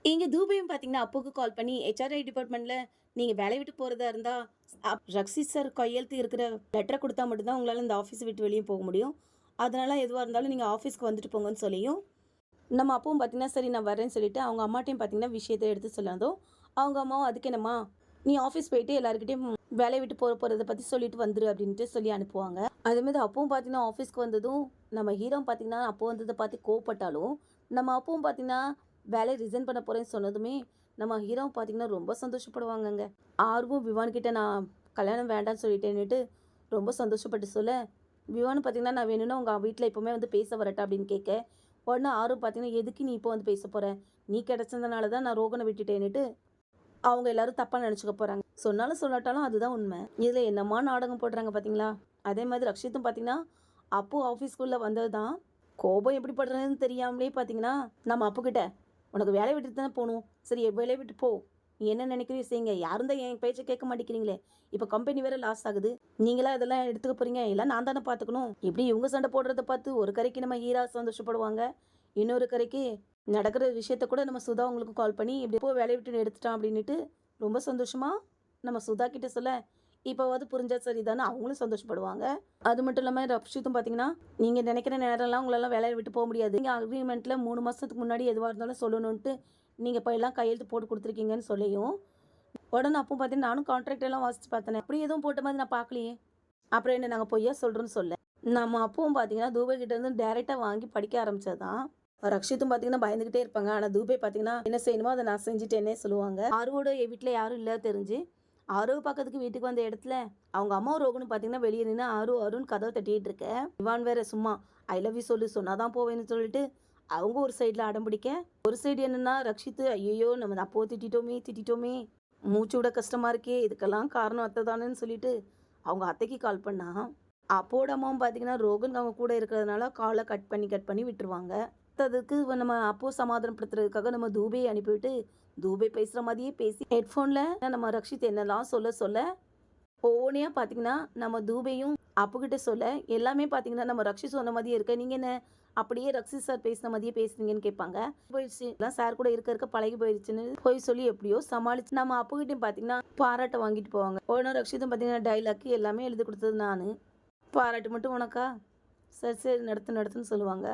இங்க தூபையும் பார்த்தீங்கன்னா, அப்புக்கு கால் பண்ணி ஹெச்ஆர்ஐ டிபார்ட்மெண்ட்ல நீங்க வேலைய விட்டு போறதா இருந்தா, ரக்ஷித் சார் கையெழுத்து இருக்கிற லெட்டர குடுத்தா மட்டும் தான் உங்களால இந்த ஆஃபீஸ விட்டு வெளிய போக முடியும். அதனால எதுவா இருந்தாலும் நீங்க ஆஃபீஸ்க்கு வந்துட்டு போங்கன்னு சொல்லியும், நம்ம அப்பவும் பார்த்தீங்கன்னா, சரி நான் வரேன்னு சொல்லிட்டு, அவங்க அம்மாட்டயும் பார்த்தீங்கன்னா விஷயத்த எடுத்து சொன்னதும், அவங்க அம்மாவும் அதுக்கு என்னம்மா, நீ ஆஃபீஸ் போயிட்டு எல்லார்கிட்டயும் வேலைய விட்டு போறத பத்தி சொல்லிட்டு வந்துரு அப்படின்ட்டு சொல்லி அனுப்புவாங்க. அதேமாரி அப்பவும் பார்த்தீங்கன்னா, ஆஃபீஸ்க்கு வந்ததும் நம்ம ஹீரோ பார்த்தீங்கன்னா, அப்போ வந்தத பார்த்து கோவப்பட்டாலும், நம்ம அப்பவும் பார்த்தீங்கன்னா, வேலைய ரிசைன் பண்ண போறேன்னு சொன்னதுமே, நம்ம ஹீரோ பார்த்தீங்கன்னா ரொம்ப சந்தோஷப்படுவாங்கங்க. ஆர்வும் விவான் கிட்ட நான் கல்யாணம் வேண்டான்னு சொல்லிட்டேன்னுட்டு ரொம்ப சந்தோஷப்பட்டு சொல்ல, விவான்னு பார்த்தீங்கன்னா, நான் வேணும்னா உங்க வீட்ல எப்பவுமே வந்து பேச வரட்டா அப்படின்னு கேட்க, உடனே ஆரும் பார்த்தீங்கன்னா, எதுக்கு நீ இப்போ வந்து பேச போற? நீ கிடைச்சதுனால தான் நான் ரோகன விட்டுட்டேன்னுட்டு, அவங்க எல்லாரும் தப்பா நெனச்சுக்க போறாங்க. சொன்னாலும் சொல்லாட்டாலும் அதுதான் உண்மை. இதுல என்னம்மா நாடகம் போடுறாங்க பார்த்தீங்களா? அதே மாதிரி ரக்ஷித்தும் பார்த்தீங்கன்னா, அப்பு ஆஃபீஸ்க்குள்ள வந்தது தான். கோபம் எப்படி படுறதுன்னு தெரியாமலே பார்த்தீங்கன்னா, நம்ம அப்புகிட்ட, "உனக்கு வேலைய விட்டுட்டு தானே போணும். சரி வேலைய விட்டு போ. நீ என்ன நினைக்கிறியோ செய்யுங்க. யாரும் தான் என் பேச்ச கேட்க மாட்டேங்கிறீங்களே. இப்ப கம்பெனி வேற லாஸ் ஆகுது. நீங்களா இதெல்லாம் எடுத்துக்க போறீங்க? எல்லாம் நான் தானே பார்த்துக்கணும்." இப்படி இவங்க சண்டை போடுறத பார்த்து ஒரு கரைக்கு நம்ம ஹீரா சந்தோஷப்படுவாங்க. இன்னொரு கரைக்கு நடக்கிற விஷயத்த கூட நம்ம சுதா உங்களுக்கு கால் பண்ணி, "இப்படி போ வேலைய விட்டு எடுத்துட்டான்." அப்படின்னுட்டு ரொம்ப சந்தோஷமா நம்ம சுதா கிட்ட சொல்ல, இப்பவாவது புரிஞ்சா சரிதான்னு அவங்களும் சந்தோஷப்படுவாங்க. அது மட்டும் இல்லாம ரக்ஷித்தும் பார்த்தீங்கன்னா, "நீங்க நினைக்கிற நேரம்லாம் உங்களால வேலைய விட்டு போ முடியாது. நீங்க அக்ரீமெண்ட்ல 3 மாசத்துக்கு முன்னாடி எதுவா இருந்தாலும் சொல்லணுன்ட்டு, நீங்க இப்ப எல்லாம் கையெழுத்து போட்டு குடுத்துருக்கீங்கன்னு" சொல்லியும், உடனே அப்பவும் பார்த்தீங்கன்னா, "நானும் கான்ட்ராக்ட் எல்லாம் வாசிச்சு பார்த்தேனே. அப்படி எதுவும் போட்ட மாதிரி நான் பார்க்கலையே. அப்புறம் என்ன நாங்க பொய்யா சொல்றோம்ன்னு" சொல்ல. நம்ம அப்பவும் பார்த்தீங்கன்னா, தூபை கிட்ட இருந்து டைரக்ட்டா வாங்கி படிக்க ஆரம்பிச்சது தான். ரக்ஷித்தும் பார்த்தீங்கன்னா பயந்துகிட்டே இருப்பாங்க. ஆனா தூபை பார்த்தீங்கன்னா, என்ன செய்யணுமோ அத நான் செஞ்சுட்டேன்னே சொல்லுவாங்க. ஆரோட வீட்ல யாரும் இல்ல தெரிஞ்சு, ஆரோவ பார்க்கறதுக்கு வீட்டுக்கு வந்த இடத்துல, அவங்க அம்மாவும் ரோகனும் பார்த்தீங்கன்னா வெளிய நின்னு ஆருன்னு கதவ தட்டிட்டு இருக்க. இவான் வேற சும்மா ஐ லவ் யூ சொல்லு சொன்னா தான் போவேன்னு சொல்லிட்டு, அவங்க ஒரு சைடுல அடம் பிடிக்க, ஒரு சைடு என்னன்னா ரக்ஷித் ஐய்யய்யோ! நம்ம அப்போ திட்டிட்டோமே. மூச்சு விட கஷ்டமா இருக்கே! இதுக்கெல்லாம் காரணம் அத்தை தானேன்னு சொல்லிட்டு, அவங்க அத்தைக்கு கால் பண்ணா, அப்போட அம்மாவும் பார்த்தீங்கன்னா, ரோகன் அவங்க கூட இருக்கிறதுனால கால கட் பண்ணி விட்டுருவாங்க. அதுக்கு நம்ம அப்போ சமாதானப்படுத்துறதுக்காக நம்ம தூபையை அனுப்பிவிட்டு, தூபை பேசுற மாதிரியே பேசி ஹெட்ஃபோன்ல நம்ம ரக்ஷித் என்னலாம் சொல்ல, ஒவ்வொன்னையா பார்த்தீங்கன்னா, நம்ம தூபையும் அப்புகிட்ட சொல்ல, எல்லாமே பார்த்தீங்கன்னா, நம்ம ரக்ஷித் சொன்ன மாதிரியே இருக்கு. நீங்க என்ன அப்படியே ரக்ஷித் சார் பேசின மாதிரியே பேசுறீங்கன்னு கேட்பாங்க. போயிடுச்சு. எல்லாம் சார் கூட இருக்க பழகி போயிடுச்சுன்னு போய் சொல்லி எப்படியோ சமாளிச்சு நம்ம அப்புகிட்டயும் பார்த்தீங்கன்னா, பாராட்ட வாங்கிட்டு போவாங்க. உடனே ரக்ஷித்தும் பார்த்தீங்கன்னா, டைலாக் எல்லாமே எழுதி குடுத்தது நானு. பாராட்டு மட்டும் உனக்கா? சரி நடத்துன்னு சொல்லுவாங்க.